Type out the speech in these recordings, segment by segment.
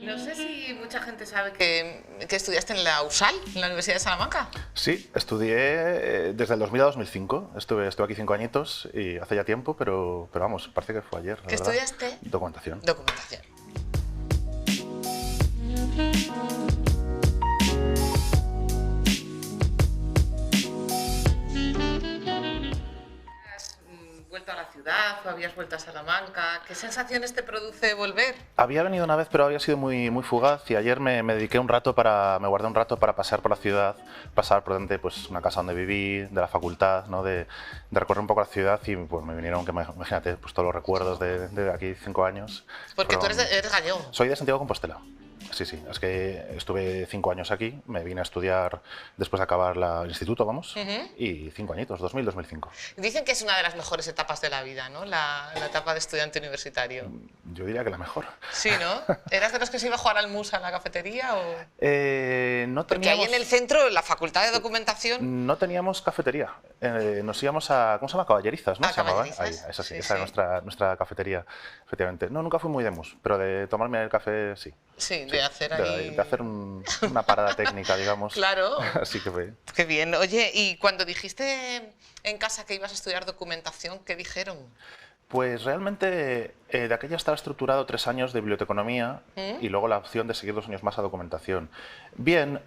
No sé si mucha gente sabe que estudiaste en la USAL, en la Universidad de Salamanca. Sí, estudié desde el 2000 a 2005. Estuve aquí 5 añitos y hace ya tiempo, pero vamos, parece que fue ayer, la ¿Qué verdad. estudiaste? Documentación. Documentación. ¿Has vuelto a la ciudad o habías vuelto a Salamanca? ¿Qué sensaciones te produce volver? Había venido una vez, pero había sido muy fugaz y ayer me dediqué me guardé un rato para pasear por la ciudad, pasar por delante pues, una casa donde viví, de la facultad, ¿no? de recorrer un poco la ciudad y pues, me vinieron, imagínate, pues, todos los recuerdos de aquí 5 años. Porque tú eres gallego. Soy de Santiago de Compostela. Sí, sí, es que estuve 5 años aquí, me vine a estudiar después de acabar el instituto, vamos, y 5 añitos, 2000-2005. Dicen que es una de las mejores etapas de la vida, ¿no? La etapa de estudiante universitario. Yo diría que la mejor. Sí, ¿no? ¿Eras de los que se iba a jugar al mus a la cafetería o...? No Porque ahí teníamos, en el centro, en la facultad de documentación... no teníamos cafetería. Nos íbamos a, ¿cómo se llama? Caballerizas, ¿no? Ah, Se llamaba. Caballerizas. Ahí, esa sí, Sí, esa era sí. nuestra cafetería, efectivamente. No, nunca fui muy de mus, pero de tomarme el café sí. Sí, Sí, de hacer de ahí... hacer una parada técnica, digamos. Claro. Así que fue. Qué bien. Oye, y cuando dijiste en casa que ibas a estudiar documentación, ¿qué dijeron? Pues realmente de aquella estaba estructurado 3 años de biblioteconomía y luego la opción de seguir 2 años más a documentación. Bien,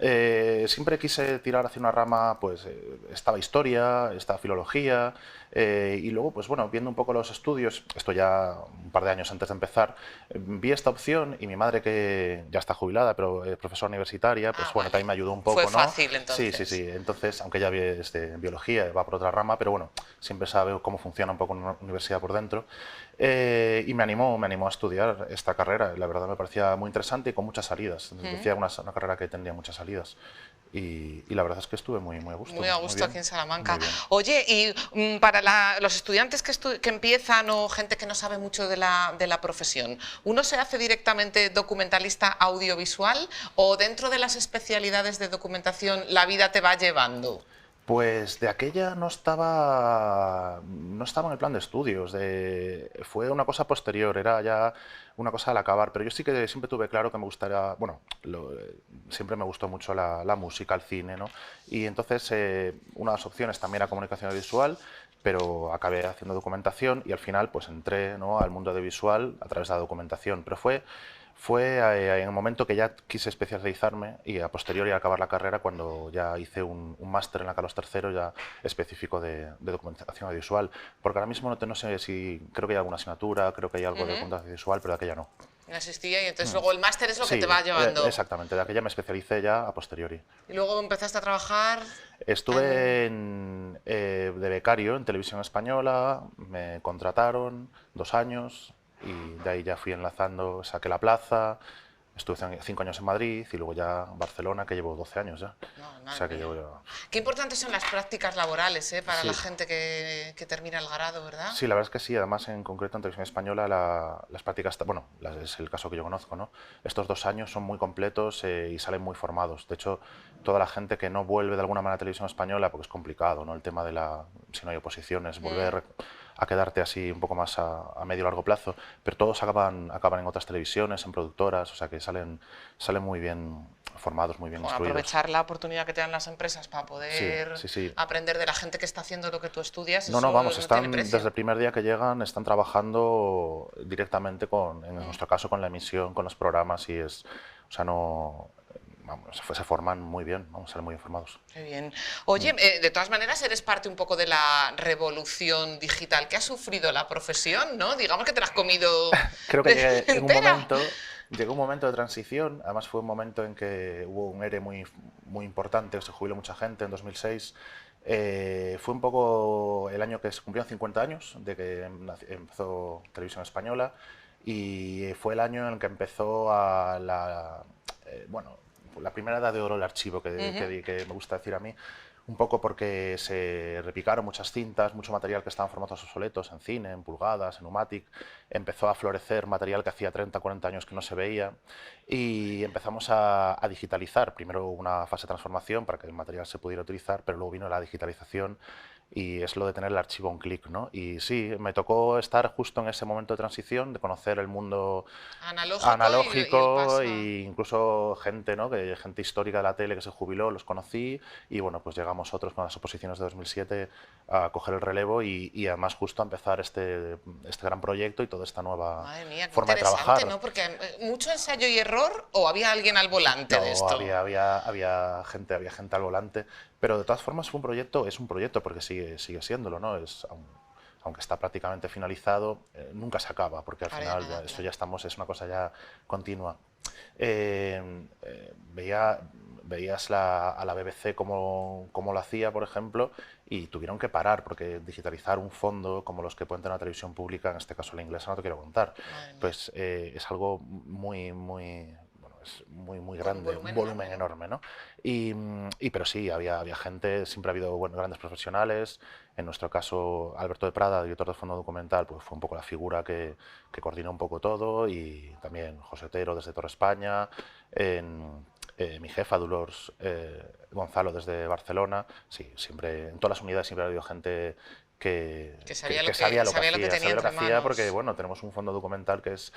siempre quise tirar hacia una rama, pues estaba historia, estaba filología y luego, pues bueno, viendo un poco los estudios, esto ya un par de años antes de empezar, vi esta opción y mi madre, que ya está jubilada, pero profesora universitaria, pues Ah, bueno, vale. también me ayudó un Fue poco, ¿no? fácil Sí, sí, entonces. sí. Entonces, aunque ella es de biología, va por otra rama, pero bueno, siempre sabe cómo funciona un poco una universidad por dentro. Y me animó a estudiar esta carrera. La verdad me parecía muy interesante y con muchas salidas. Decía una carrera que tendría muchas salidas. Y la verdad es que estuve muy a gusto, Muy a muy gusto aquí bien, en Salamanca. muy bien. Oye, y para los estudiantes que empiezan o gente que no sabe mucho de la profesión, ¿uno se hace directamente documentalista audiovisual o dentro de las especialidades de documentación la vida te va llevando? Pues de aquella no estaba en el plan de estudios, fue una cosa posterior, era ya una cosa al acabar, pero yo sí que siempre tuve claro que me gustaría, bueno, siempre me gustó mucho la música, el cine, ¿no? Y entonces una de las opciones también era comunicación visual, pero acabé haciendo documentación y al final pues entré, ¿no?, al mundo audiovisual a través de la documentación, pero fue en el momento que ya quise especializarme y a posteriori al acabar la carrera cuando ya hice un máster en la Carlos III ya específico de documentación audiovisual, porque ahora mismo no sé si, creo que hay alguna asignatura, creo que hay algo de documentación audiovisual, pero de aquella no. No existía y entonces luego el máster es lo que te Sí, va llevando. exactamente, de aquella me especialicé ya a posteriori. Y luego empezaste a trabajar Estuve en... de becario en Televisión Española, me contrataron 2 años y de ahí ya fui enlazando, saqué la plaza, estuve 5 años en Madrid y luego ya Barcelona, que llevo 12 años ya. No, O madre sea que mía. llevo ya... Qué importantes son las prácticas laborales, para la Sí, gente que termina el grado, ¿verdad? sí, la verdad es que sí. Además, en concreto en Televisión Española, las prácticas, bueno, es el caso que yo conozco, ¿no? Estos 2 años son muy completos y salen muy formados. De hecho, toda la gente que no vuelve de alguna manera a Televisión Española, porque es complicado, ¿no? El tema de si no hay oposiciones, volver a quedarte así un poco más a medio o largo plazo, pero todos acaban en otras televisiones, en productoras, o sea que salen muy bien formados, muy bien Bueno, instruidos. aprovechar la oportunidad que te dan las empresas para Sí, poder sí, sí. aprender de la gente que está haciendo lo que tú estudias, No, no, eso vamos, no tiene están desde precio. el primer día que llegan, están trabajando directamente en nuestro caso, con la emisión, con los programas y o sea, no, vamos, se forman muy bien, vamos, salen muy informados. Qué bien. Oye, de todas maneras eres parte un poco de la revolución digital que ha sufrido la profesión, ¿no? Digamos que te la has comido Creo que entera. llegó un momento de transición, además fue un momento en que hubo un ERE muy importante, se jubiló mucha gente en 2006. Fue un poco el año que se cumplieron 50 años de que empezó Televisión Española y fue el año en el que empezó bueno, la primera edad de oro del archivo, que me gusta decir a mí, un poco porque se repicaron muchas cintas, mucho material que estaba en formatos obsoletos, en cine, en pulgadas, en Umatic. Empezó a florecer material que hacía 30, 40 años que no se veía y empezamos a digitalizar. Primero una fase de transformación para que el material se pudiera utilizar, pero luego vino la digitalización y es lo de tener el archivo a un clic, ¿no? Y sí, me tocó estar justo en ese momento de transición, de conocer el mundo Analógico y el analógico paso e incluso gente, ¿no? Gente histórica de la tele que se jubiló, los conocí y bueno, pues llegamos otros con las oposiciones de 2007 a coger el relevo y además justo a empezar este gran proyecto y toda esta nueva Madre mía, qué forma de interesante, trabajar. ¿no? Porque mucho ensayo y error o había alguien al volante de No, esto. había gente al volante, pero de todas formas fue un proyecto, es un proyecto porque sigue siéndolo, ¿no? Aunque está prácticamente finalizado, nunca se acaba, porque al Para final nada, esto claro. ya estamos, es una cosa ya continua. Veías a la BBC cómo lo hacía, por ejemplo, y tuvieron que parar, porque digitalizar un fondo como los que pueden tener la televisión pública, en este caso la inglesa, no te quiero contar, Madre mía. pues es algo bueno, es muy Con un grande, un volumen enorme, volumen ¿no? enorme, ¿no? Pero sí, había gente, siempre ha habido bueno, grandes profesionales. En nuestro caso, Alberto de Prada, director del Fondo Documental, pues fue un poco la figura que coordinó un poco todo, y también José Otero desde Torre España, mi jefa Dolors Gonzalo desde Barcelona. Sí, siempre, en todas las unidades siempre ha habido gente que Sabía lo que tenía sabía lo que entre hacía, porque manos. bueno, tenemos un fondo documental que es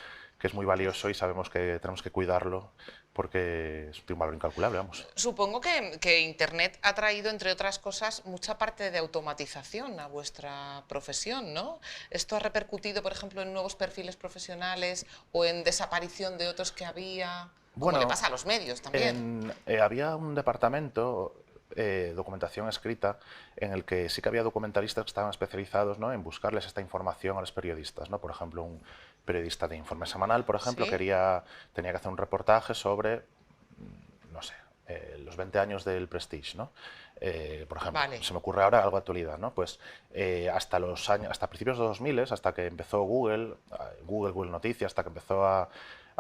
muy valioso y sabemos que tenemos que cuidarlo porque tiene un valor incalculable, vamos. Supongo que Internet ha traído, entre otras cosas, mucha parte de automatización a vuestra profesión, ¿no? ¿Esto ha repercutido, por ejemplo, en nuevos perfiles profesionales o en desaparición de otros que había? Como le Bueno, pasa a los medios también. había un departamento, documentación escrita, en el que sí que había documentalistas que estaban especializados, ¿no? En buscarles esta información a los periodistas, ¿no? Por ejemplo, un periodista de Informe Semanal, por ejemplo, ¿Sí? tenía que hacer un reportaje sobre, no sé, los 20 años del Prestige, ¿no? Por ejemplo, Vale. se me ocurre ahora algo de actualidad, ¿no? Pues hasta principios de 2000, hasta que empezó Google Noticias, hasta que empezó a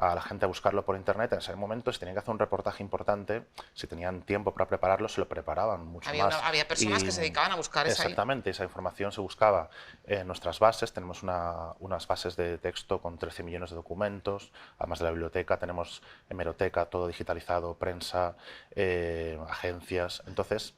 la gente a buscarlo por internet, en ese momento si tenían que hacer un reportaje importante, si tenían tiempo para prepararlo, se lo preparaban mucho más. Había personas que Y se dedicaban a buscar esa ahí. exactamente, esa información se buscaba en nuestras bases. Tenemos unas bases de texto con 13 millones de documentos, además de la biblioteca, tenemos hemeroteca, todo digitalizado, prensa, agencias, entonces,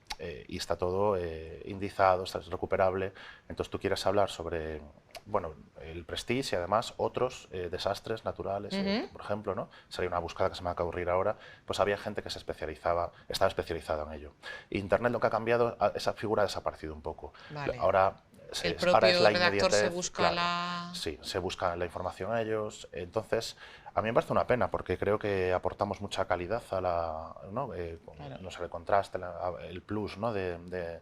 y está todo indizado, está recuperable. Entonces tú quieres hablar sobre, bueno, el Prestige y además otros desastres naturales, Ujú. por ejemplo, ¿no? Sería una búsqueda que se me acaba de ocurrir ahora, pues había gente que estaba especializada en ello. Internet lo que ha cambiado, esa figura ha desaparecido un poco. Vale. Ahora, El ahora es propio la redactor se inmediatez, busca claro, la... sí, se busca la información a ellos. Entonces, a mí me parece una pena porque creo que aportamos mucha calidad a ¿no? Claro, No sé, el contraste, el plus, ¿no? de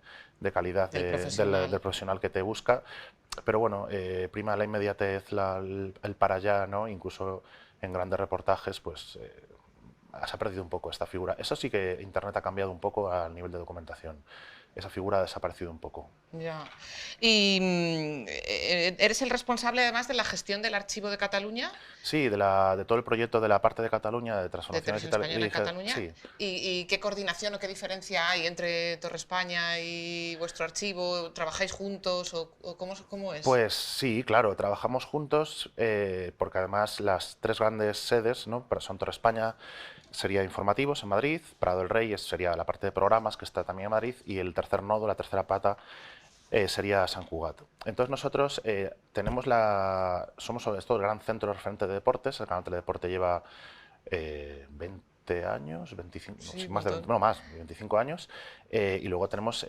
calidad del del profesional. profesional que te busca. Pero bueno, prima la inmediatez, el para allá, ¿no? Incluso en grandes reportajes, pues se ha perdido un poco esta figura. Eso sí que Internet ha cambiado un poco al nivel de documentación. Esa figura ha desaparecido un poco. Ya. ¿Y eres el responsable además de la gestión del archivo de Cataluña, Sí, de todo el proyecto de la parte de Cataluña, de de transformación Televisión digital, Española en Cataluña? sí. Y qué coordinación o qué diferencia hay entre Torre España y vuestro archivo? ¿Trabajáis juntos o cómo es? Pues sí, claro, trabajamos juntos porque además las tres grandes sedes, ¿no? Son Torre España, sería informativos en Madrid, Prado del Rey sería la parte de programas que está también en Madrid, y el tercer nodo, la tercera pata, sería San Cugat. Entonces nosotros somos sobre todo el gran centro referente de deportes. El canal Teledeporte lleva 20 años, 25, no, Sí, sí, un más de 20, montón. bueno, más, 25 años, y luego tenemos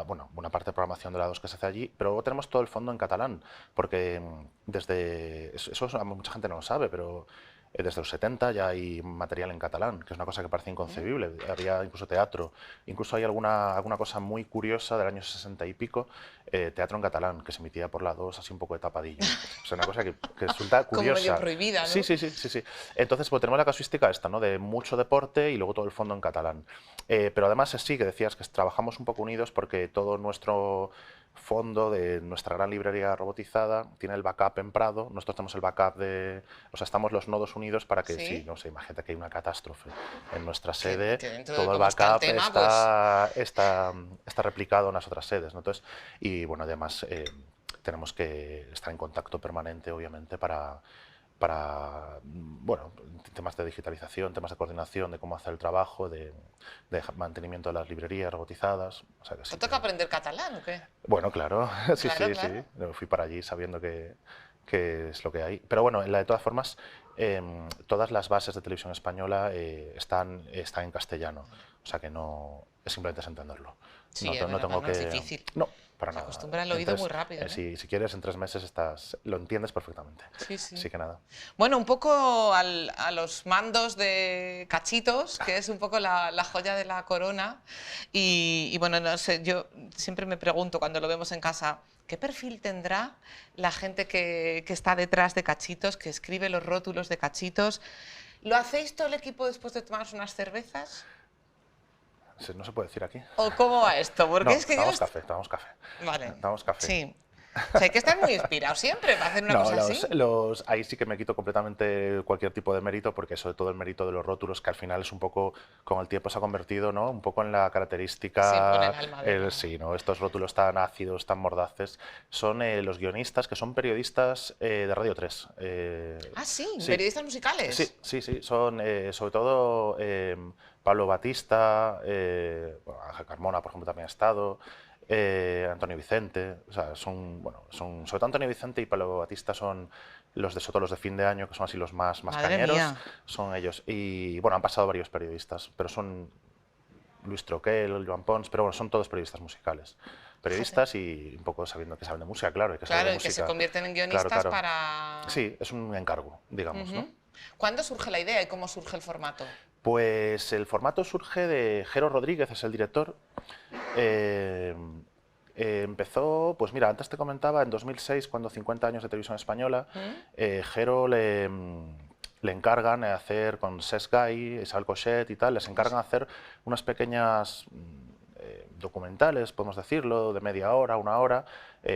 bueno, una parte de programación de la 2 que se hace allí, pero luego tenemos todo el fondo en catalán, porque mucha gente no lo sabe, pero desde los 70 ya hay material en catalán, que es una cosa que parece ¿Mm? inconcebible. Había incluso teatro, incluso hay alguna cosa muy curiosa del año 60 y pico, teatro en catalán, que se emitía por la 2 así un poco de tapadillo. O sea, una cosa que resulta Como medio curiosa. prohibida, Sí, ¿no? sí, sí, sí, sí. Entonces, pues tenemos la casuística esta, ¿no? De mucho deporte y luego todo el fondo en catalán. Pero además sí, que decías que trabajamos un poco unidos porque todo nuestro fondo de nuestra gran librería robotizada tiene el backup en Prado. Nosotros tenemos el backup o sea, estamos los nodos unidos para que, sí, Sí. no sé, imagínate que hay una catástrofe en nuestra Que, sede, que dentro de todo el cómo está el backup tema, pues está replicado en las otras sedes, ¿no? Entonces, y bueno, además tenemos que estar en contacto permanente, obviamente, bueno, temas de digitalización, temas de coordinación, de cómo hacer el trabajo, de mantenimiento de las librerías robotizadas. O sea que ¿Te sí toca aprender catalán o qué? bueno, claro, sí, Claro, sí, claro. sí. Fui para allí sabiendo que es lo que hay. Pero bueno, de todas formas, todas las bases de televisión española están en castellano. O sea que no, es simplemente es entenderlo. Sí, es No verdad, tengo no es que... difícil. No, para Se nada. acostumbra el oído muy rápido, ¿no? Si quieres, en 3 meses lo entiendes perfectamente. Sí, sí. Así que nada. Bueno, un poco a los mandos de Cachitos, que es un poco la joya de la corona. Y bueno, no sé, yo siempre me pregunto cuando lo vemos en casa, ¿qué perfil tendrá la gente que está detrás de Cachitos, que escribe los rótulos de Cachitos? ¿Lo hacéis todo el equipo después de tomaros unas cervezas? No se puede decir aquí. ¿O cómo va esto? Porque No, es que yo... tomamos café. Vale, Tomamos café. sí. O sea, hay que estar muy inspirado siempre para hacer una No, cosa así. ahí sí que me quito completamente cualquier tipo de mérito, porque sobre todo el mérito de los rótulos, que al final es un poco, con el tiempo se ha convertido, ¿no? Un poco en la Sí, un poco en el característica, alma de la... sí, ¿no? Estos rótulos tan ácidos, tan mordaces, son los guionistas, que son periodistas de Radio 3. Ah, sí, Sí, periodistas musicales. sí, son sobre todo Pablo Batista, bueno, Ángel Carmona, por ejemplo, también ha estado, Antonio Vicente, o sea, sobre todo Antonio Vicente y Pablo Batista son los de fin de año, que son así los más Madre cañeros, mía. son ellos. Y bueno, han pasado varios periodistas, pero son Luis Troquel, Joan Pons, pero bueno, son todos periodistas musicales. Fíjate. Periodistas y un poco sabiendo que saben de música, claro, hay que saber de Claro, y que se música. convierten en Claro, guionistas claro. para... Sí, es un encargo, digamos, ¿no? Ujú. ¿Cuándo surge la idea y cómo surge el formato? Pues el formato surge de Jero Rodríguez, es el director. Eh, empezó, pues mira, antes te comentaba, en 2006, cuando 50 años de televisión española, ¿Mm? Jero le encargan hacer con Cesc Gai, Isabel Cochet y tal, les encargan hacer unas pequeñas documentales, podemos decirlo, de media hora, 1 hora,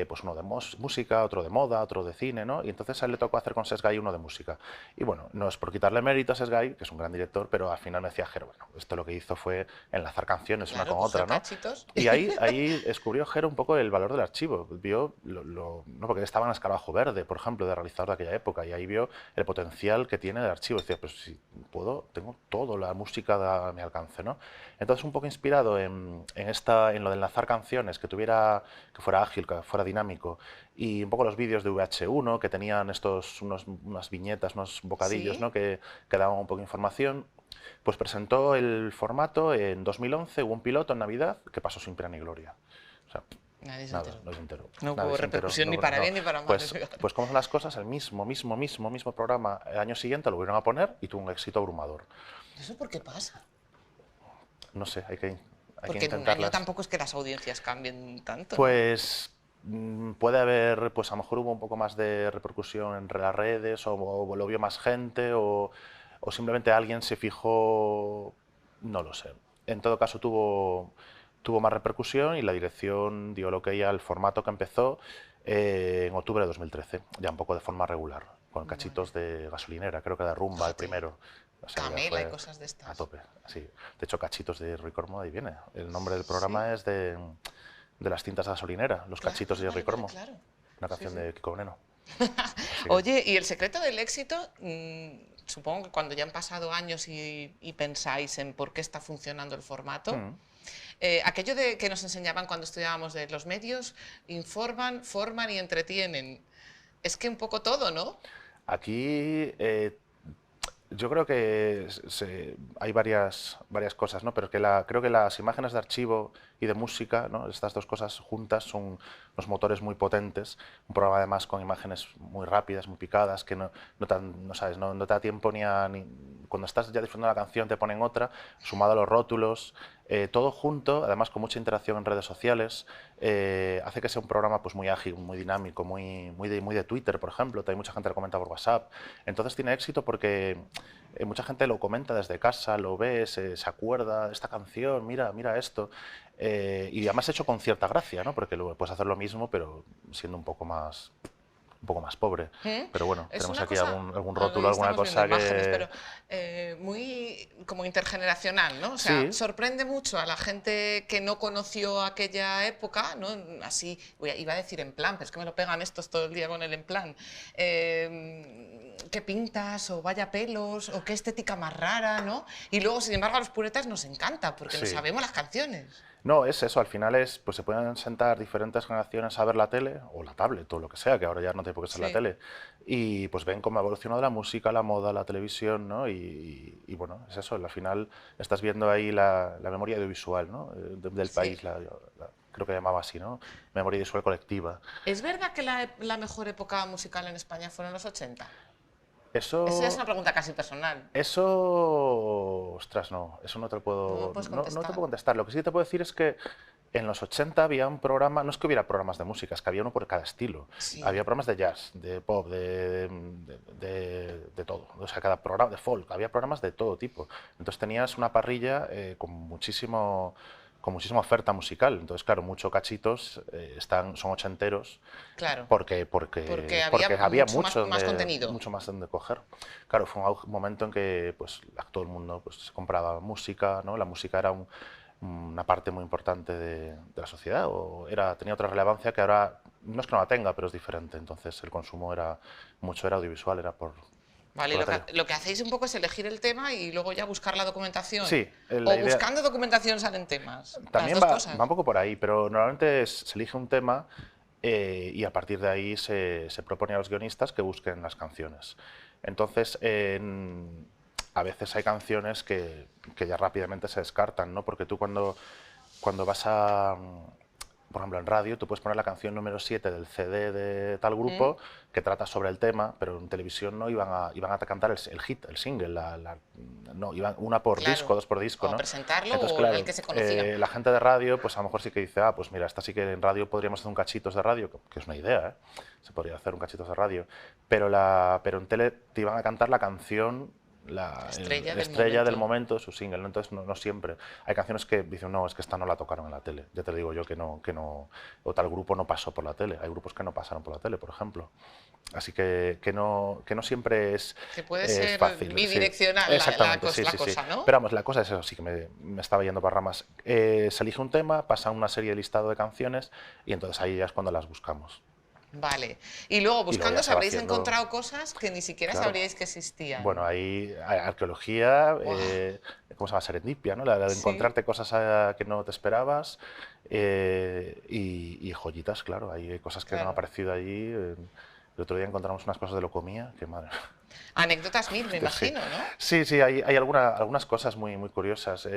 pues uno de música, otro de moda, otro de cine, ¿no? Y entonces a él le tocó hacer con Cesc Gai uno de música. Y bueno, no es por quitarle mérito a Cesc Gai, que es un gran director, pero al final me decía Jero, bueno, esto lo que hizo fue enlazar canciones una Claro, con coger otra, ¿no? cachitos. Y ahí descubrió Jero un poco el valor del archivo. Vio, no, porque estaba en Escarabajo Verde, por ejemplo, de realizador de aquella época, y ahí vio el potencial que tiene el archivo. Decía, pues si puedo, tengo toda la música a mi alcance, ¿no? Entonces, un poco inspirado en lo de enlazar canciones, que fuera ágil, que fuera dinámico, y un poco los vídeos de VH1, que tenían unas viñetas, unos bocadillos, ¿Sí? ¿no? que daban un poco de información. Pues presentó el formato en 2011, hubo un piloto en Navidad que pasó sin pena ni gloria. O sea, Nadie se nada, enteró. no se enteró. No Nadie hubo se enteró. repercusión ni para bien ni para mal. Pues como son las cosas, el mismo programa el año siguiente lo volvieron a poner y tuvo un éxito abrumador. ¿Eso por qué pasa? No sé, hay que Porque en un año intentarlas. tampoco es que las audiencias cambien tanto, ¿no? Pues puede haber, pues a lo mejor hubo un poco más de repercusión entre las redes, o lo vio más gente, o simplemente alguien se fijó, no lo sé. En todo caso tuvo más repercusión y la dirección dio lo que ella al formato que empezó en octubre de 2013, ya un poco de forma regular, con Bueno, cachitos de gasolinera, creo que de Rumba el fíjate, primero. O sea, ya Camela y fue cosas de a estas. tope, así. De hecho, cachitos de Rui Cormo, ahí viene. El nombre del Sí, programa es de las cintas de gasolinera, Los claro, cachitos de Jerry vale, vale, Cormo, claro. una Sí, canción sí. de Kiko Veneno. Así que, Oye, y el secreto del éxito, supongo que cuando ya han pasado años y pensáis en por qué está funcionando el formato, mm. aquello de que nos enseñaban cuando estudiábamos de los medios, informan, forman y entretienen. Es que un poco todo, ¿no? Aquí yo creo que hay varias cosas, ¿no? Pero creo que las imágenes de archivo y de música, ¿no? Estas dos cosas juntas son unos motores muy potentes. Un programa además con imágenes muy rápidas, muy picadas, que no sabes, no te da tiempo cuando estás ya disfrutando la canción te ponen otra, sumado a los rótulos, todo junto, además con mucha interacción en redes sociales, hace que sea un programa pues muy ágil, muy dinámico, muy de Twitter, por ejemplo. Hay mucha gente que lo comenta por WhatsApp. Entonces tiene éxito porque mucha gente lo comenta desde casa, lo ve, se acuerda de esta canción, mira esto. Y además hecho con cierta gracia, ¿no? Porque luego puedes hacer lo mismo, pero siendo un poco más un poco más pobre. Pero bueno, Es tenemos una aquí cosa, algún ahí rótulo, alguna estamos viendo cosa imágenes, que... pero muy como intergeneracional, ¿no? O sea, Sí, sorprende mucho a la gente que no conoció aquella época, ¿no? Así, iba a decir en plan, pero es que me lo pegan estos todo el día con el en plan. Qué pintas, o vaya pelos, o qué estética más rara, ¿no? Y luego, sin embargo, a los puretas nos encanta, porque no sí. sabemos las canciones. No, es eso, al final es, pues se pueden sentar diferentes generaciones a ver la tele, o la tablet, o lo que sea, que ahora ya no tiene por qué ser la Sí. tele, y pues ven cómo ha evolucionado la música, la moda, la televisión, ¿no? Y bueno, es eso, al final estás viendo ahí la memoria audiovisual, ¿no? Del Sí. país, creo que llamaba así, ¿no? Memoria visual colectiva. ¿Es verdad que la mejor época musical en España fueron los 80? Esa ya es Eso, una pregunta casi personal. ostras, no, eso no te lo No me puedo, puedes no te contestar. puedo contestar. Lo que sí te puedo decir es que en los 80 había un programa, no es que hubiera programas de música, es que había uno por cada estilo. Había Sí. programas de jazz, de pop, de todo. O sea, cada programa de folk, había programas de todo tipo. Entonces tenías una parrilla con muchísima oferta musical. Entonces, claro, muchos cachitos son ochenteros Claro, porque había porque había mucho más contenido. mucho más donde coger. Claro, fue un momento en que pues, todo el mundo pues, se compraba música, ¿no? La música era una parte muy importante de la sociedad, tenía otra relevancia que ahora no es que no la tenga, pero es diferente. Entonces el consumo era audiovisual, era Vale, por la tele. lo que hacéis un poco es elegir el tema y luego ya buscar la documentación. Sí, la O idea buscando documentación salen temas. Las también dos va cosas. un poco por ahí, pero normalmente se elige un tema y a partir de ahí se propone a los guionistas que busquen las canciones. Entonces, a veces hay canciones que ya rápidamente se descartan, ¿no? Porque tú cuando vas por ejemplo, en radio, tú puedes poner la canción número 7 del CD de tal ¿Mm? grupo que trata sobre el tema, pero en televisión no iban a cantar el hit, el single, no, iban una por disco, Claro. dos por disco, O ¿no? presentarlo Entonces, o el claro, que se conocía. la gente de radio, pues a lo mejor sí que dice, ah, pues mira, esta sí que en radio podríamos hacer un cachitos de radio, que es una idea, ¿eh? Se podría hacer un cachitos de radio, pero en tele te iban a cantar la canción Estrella la del estrella del momento. momento, su single, ¿no? Entonces no siempre. Hay canciones que dicen, no, es que esta no la tocaron en la tele. Ya te digo yo que no, o tal grupo no pasó por la tele. Hay grupos que no pasaron por la tele, por ejemplo. Así que no siempre Que puede es ser fácil. Sí. bidireccional Exactamente, sí, la sí, sí. cosa, ¿no? Pero vamos, la cosa es eso, sí que me estaba yendo para ramas. Se elige un tema, pasa una serie de listado de canciones y entonces ahí ya es cuando las buscamos. Vale. Y luego Y luego ya buscando se va habréis haciendo, encontrado cosas que ni siquiera claro. sabríais que existían. Bueno, hay arqueología, Buah. ¿cómo se llama? Serendipia, ¿no? La de Sí. encontrarte cosas que no te esperabas y joyitas, claro. Hay cosas que no han Claro. aparecido allí. El otro día encontramos unas cosas de Locomía, que madre. Anécdotas mil, me Sí, imagino, ¿no? sí, sí, hay algunas cosas muy curiosas.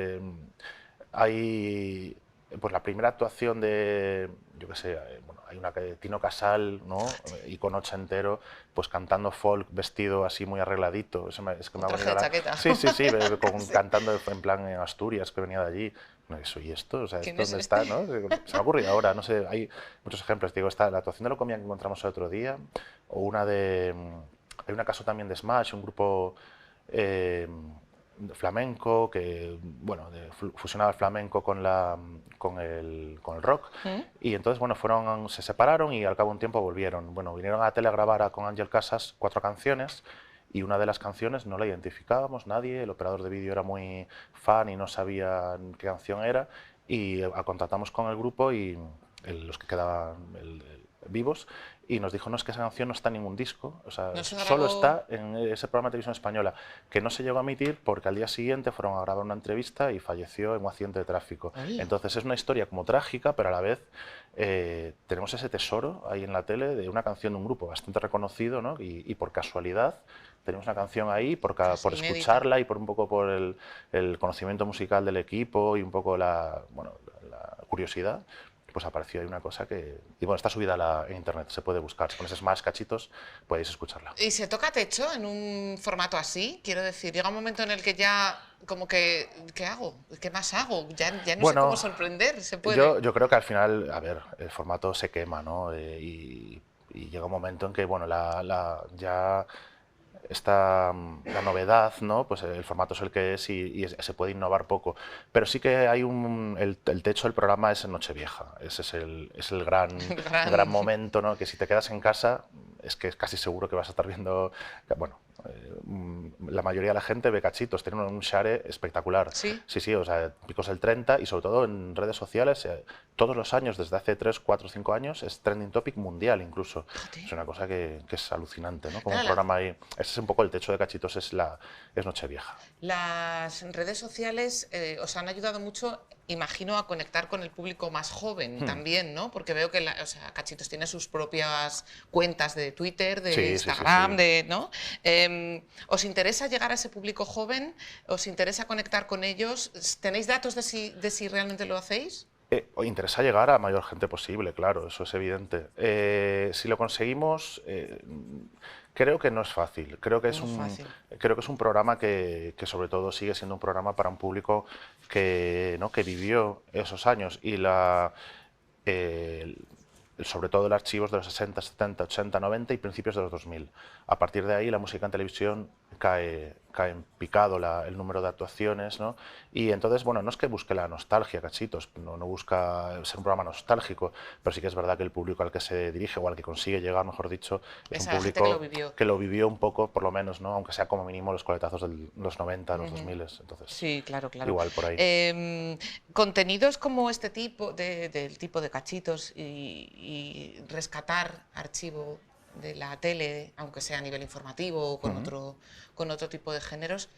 Hay, pues la primera actuación de, yo qué sé, bueno, hay una que Tino Casal, ¿no? Icono ochentero, pues cantando folk, vestido así muy arregladito. Es que me Un ha traje venido de la... chaqueta. Sí, sí, sí, Sí. cantando en plan en Asturias, que venía de allí. No, eso y esto, o sea, ¿Quién ¿esto es dónde este? está, no? Se me ha ocurrido ahora, no sé, hay muchos ejemplos. Digo, está la actuación de Locomía que encontramos el otro día, o una de... Hay una caso también de Smash, un grupo eh, flamenco que, bueno, fusionaba el flamenco con el rock. ¿Mm? Y entonces, bueno, se separaron y al cabo de un tiempo volvieron. Bueno, vinieron a la tele a grabar con Ángel Casas 4 canciones y una de las canciones no la identificábamos nadie, el operador de vídeo era muy fan y no sabía qué canción era y contactamos con el grupo y los que quedaban vivos y nos dijo, no, es que esa canción no está en ningún disco, o sea, No se solo grabó. está en ese programa de televisión española, que no se llegó a emitir porque al día siguiente fueron a grabar una entrevista y falleció en un accidente de tráfico. Ay. Entonces es una historia como trágica, pero a la vez tenemos ese tesoro ahí en la tele de una canción de un grupo bastante reconocido, ¿no? Y por casualidad tenemos una canción ahí por Casi inédita. escucharla y por un poco por el conocimiento musical del equipo y un poco bueno, la curiosidad, pues apareció ahí una cosa que... Y bueno, está subida en internet, se puede buscar. Si pones Smash cachitos, podéis escucharla. ¿Y se toca techo en un formato así? Quiero decir, llega un momento en el que ya, como que, ¿qué hago? ¿Qué más hago? Ya no sé cómo Bueno, sorprender, ¿se puede? yo creo que al final, a ver, el formato se quema, ¿no? Y llega un momento en que, bueno, ya la novedad, ¿no? Pues el formato es el que es y se puede innovar poco. Pero sí que hay el techo del programa es en Nochevieja. Ese es el gran Gran- momento, ¿no? Que si te quedas en casa es que es casi seguro que vas a estar viendo, bueno, la mayoría de la gente ve Cachitos, tienen un share espectacular. Sí. Sí, sí, o sea, picos del 30 y sobre todo en redes sociales, todos los años, desde hace 3, 4, 5 años, es trending topic mundial incluso. Fíjate. Es una cosa que es alucinante, ¿no? Como un Claro, programa ahí, ese es un poco el techo de Cachitos, es Nochevieja. las redes sociales os han ayudado mucho, imagino, a conectar con el público más joven también, ¿no? Porque veo que o sea, Cachitos tiene sus propias cuentas de Twitter, de Sí, sí, sí, Instagram, sí. ¿no? ¿Os interesa llegar a ese público joven? ¿Os interesa conectar con ellos? ¿Tenéis datos de si realmente lo hacéis? Os interesa llegar a mayor gente posible, claro, eso es evidente. Si lo conseguimos, creo que no es fácil. No es fácil. Creo que es un programa que sobre todo sigue siendo un programa para un público ¿no? que vivió esos años y eh, sobre todo el archivos de los 60, 70, 80, 90 y principios de los 2000. A partir de ahí la música en televisión cae en picado el número de actuaciones, ¿no? Y entonces, bueno, no es que busque la nostalgia, Cachitos, no busca ser un programa nostálgico, pero sí que es verdad que el público al que se dirige o al que consigue llegar, mejor dicho, es un Esa gente que lo público vivió. que lo vivió un poco, por lo menos, ¿no? Aunque sea como mínimo los coletazos de los 90, los 2000, entonces, Sí, claro, claro. igual por ahí. Contenidos como este tipo, del tipo de Cachitos y rescatar archivo de la tele, aunque sea a nivel informativo o con otro tipo de géneros,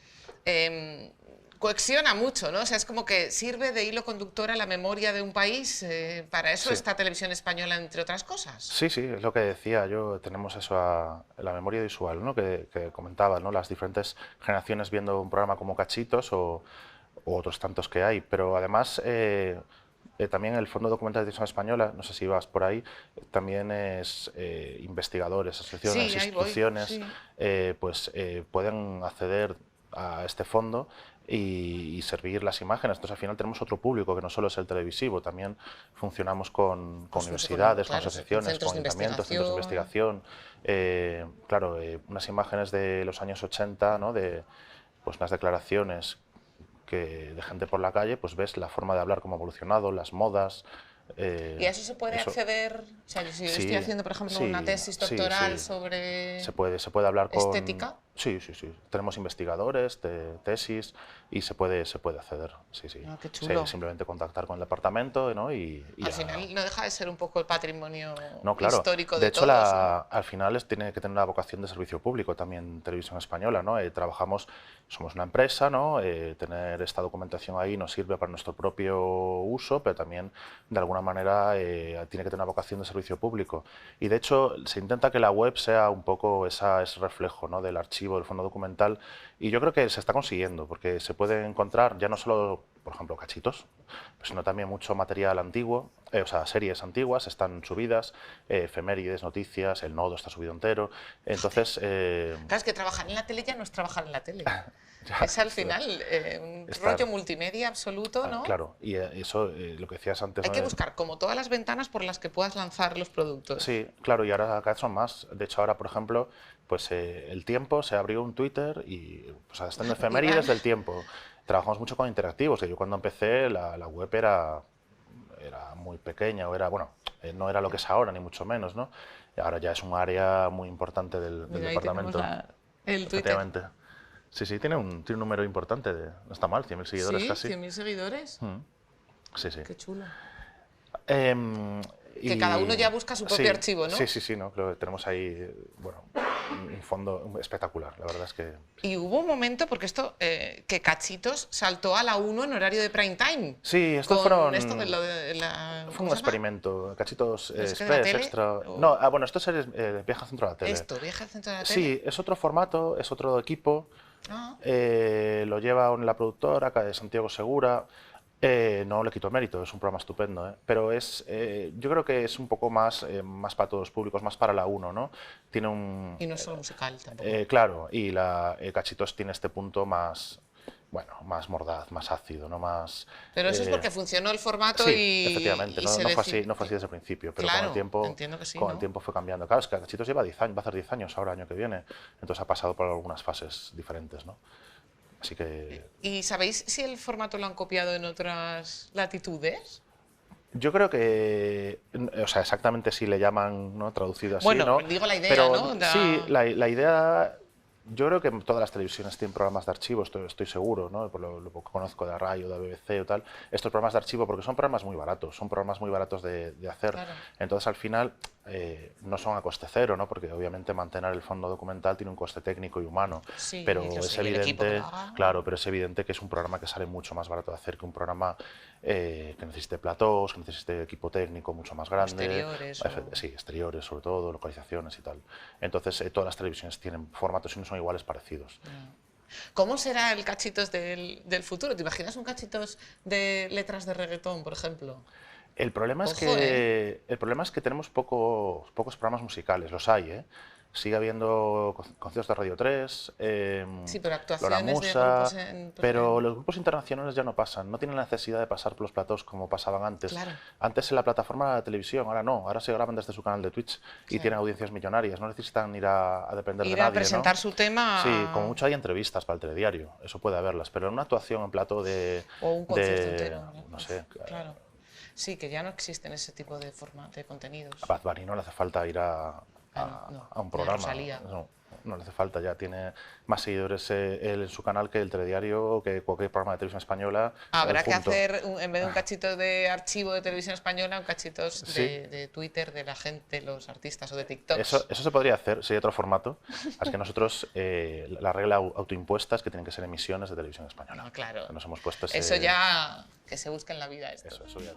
cohesiona mucho, ¿no? O sea, es como que sirve de hilo conductor a la memoria de un país. Para eso Sí. está Televisión Española, entre otras cosas. Sí, sí, es lo que decía yo, tenemos eso la memoria visual, ¿no? Que comentaba, ¿no? Las diferentes generaciones viendo un programa como Cachitos o otros tantos que hay, pero además también el Fondo Documental de Televisión Española, no sé si vas por ahí, también es investigadores, asociaciones, Sí, ahí voy, instituciones, sí. pueden acceder a este fondo y servir las imágenes. Entonces, al final tenemos otro público que no solo es el televisivo, también funcionamos con Pues no sé, universidades, con claro, asociaciones, centros con de ayuntamientos, centros de investigación. investigación. Claro, unas imágenes de los años 80, ¿no? De pues, unas declaraciones de gente por la calle, pues ves la forma de hablar, cómo ha evolucionado, las modas. ¿Y a eso se puede Eso, acceder? O sea, si yo estoy sí, haciendo, por ejemplo, una sí, tesis sí, doctoral sí. sobre Se puede hablar con... estética. Sí, sí, sí. Tenemos investigadores, tesis y se puede acceder. Sí, sí. Ah, qué chulo. Simplemente contactar con el departamento, ¿no? Y Al ya. final no deja de ser un poco el patrimonio No, claro. histórico De de hecho, todos, ¿no? al final tiene que tener una vocación de servicio público también Televisión Española, ¿no? Somos una empresa, ¿no? Tener esta documentación ahí nos sirve para nuestro propio uso, pero también de alguna manera tiene que tener una vocación de servicio público. Y de hecho se intenta que la web sea un poco ese reflejo, ¿no? Del archivo, del fondo documental. Y yo creo que se está consiguiendo, porque se puede encontrar ya no solo, por ejemplo, cachitos, sino también mucho material antiguo, o sea, series antiguas están subidas, efemérides, noticias, el nodo está subido entero. Entonces, Claro, es que trabajar en la tele ya no es trabajar en la tele. ya, Es al final un estar, rollo multimedia absoluto, ¿no? claro, y eso, lo que decías antes, Hay ¿no? que buscar como todas las ventanas por las que puedas lanzar los productos. Sí, claro, y ahora cada vez son más. De hecho, ahora, por ejemplo, pues El Tiempo se abrió un Twitter y pues están Iván, efemérides del tiempo. Trabajamos mucho con interactivos, que yo cuando empecé la web era muy pequeña, o era, bueno, no era lo que es ahora, ni mucho menos, ¿no? Y ahora ya es un área muy importante del mira, ahí tenemos departamento. el Twitter. Efectivamente. Sí, sí, tiene un número importante, no está mal, 100.000 seguidores Sí, casi. 100.000 seguidores. Sí, sí. Qué chulo. Em, Que cada uno y ya busca su propio sí, archivo, ¿no? sí, sí, sí, no, creo que tenemos ahí, bueno, un fondo espectacular, la verdad es que Y hubo un momento, porque esto, que Cachitos saltó a la 1 en horario de prime time. sí, estos Con fueron, esto de lo de fue ¿cómo un se llama? experimento, cachitos ¿No sé qué de la express, tele? extra, O no, bueno, esto es Viaje al centro de la tele, esto, Viaje al centro de la tele. sí, es otro formato, es otro equipo, Ah, lo lleva la productora acá de Santiago Segura. No le quito mérito, es un programa estupendo, pero yo creo que es un poco más para todos los públicos, más para la uno, ¿no? Tiene y no es solo musical tampoco. claro, y Cachitos tiene este punto bueno, más mordaz, más ácido, no más... Pero eso es porque funcionó el formato sí, y efectivamente, y no, se no fue así desde el principio, pero Claro, entiendo que sí, con el ¿no? tiempo fue cambiando. Claro, es que Cachitos lleva 10 años, va a hacer 10 años ahora, año que viene, entonces ha pasado por algunas fases diferentes, ¿no? Así que... ¿Y sabéis si el formato lo han copiado en otras latitudes? Yo creo que, o sea, exactamente si le llaman, ¿no?, traducido así, Bueno, ¿no? digo la idea, Pero ¿no? sí, la idea, yo creo que todas las televisiones tienen programas de archivo, estoy seguro, ¿no? Por lo que conozco de Rai o de BBC o tal, estos programas de archivo, porque son programas muy baratos, son programas muy baratos de hacer. Claro. Entonces, al final, no son a coste cero, ¿no? Porque obviamente mantener el fondo documental tiene un coste técnico y humano, Sí, pero yo es sé, y el equipo que lo evidente, haga. claro, pero es evidente que es un programa que sale mucho más barato de hacer que un programa que necesite platós, que necesite equipo técnico mucho más grande, Exteriores o... sí, exteriores sobre todo, localizaciones y tal. Entonces, todas las televisiones tienen formatos y no son iguales, parecidos. ¿Cómo será el cachitos del futuro? ¿Te imaginas un cachitos de letras de reggaetón, por ejemplo? Ojo, ¿eh? El problema es que tenemos pocos programas musicales, los hay, ¿eh? Sigue habiendo conciertos de Radio 3, Sí, pero Lora actuaciones de Musa, grupos en... pero los grupos internacionales ya no pasan, no tienen la necesidad de pasar por los platós como pasaban antes. Claro. Antes en la plataforma de la televisión, ahora no, ahora se graban desde su canal de Twitch y Claro. tienen audiencias millonarias, no necesitan ir a depender de Ir nadie, a presentar ¿no? su tema Sí, como mucho hay entrevistas para el telediario, eso puede haberlas, pero en una actuación en plató o un concierto entero. no sé, Claro. Sí, que ya no existen ese tipo de contenidos. a Bad Bunny no le hace falta ir No, a un ni a programa, Rosalía. no le hace falta, ya tiene más seguidores él en su canal que el telediario o que cualquier programa de televisión española. Habrá que junto. hacer, en vez de un cachito de archivo de televisión española, un cachitos Sí. de Twitter de la gente, los artistas o de TikTok. Eso se podría hacer, sería otro formato. Es que nosotros, la regla autoimpuesta es que tienen que ser emisiones de televisión española. No, claro. Nos hemos puesto ese... Eso ya, que se busque en la vida esto. Eso ya.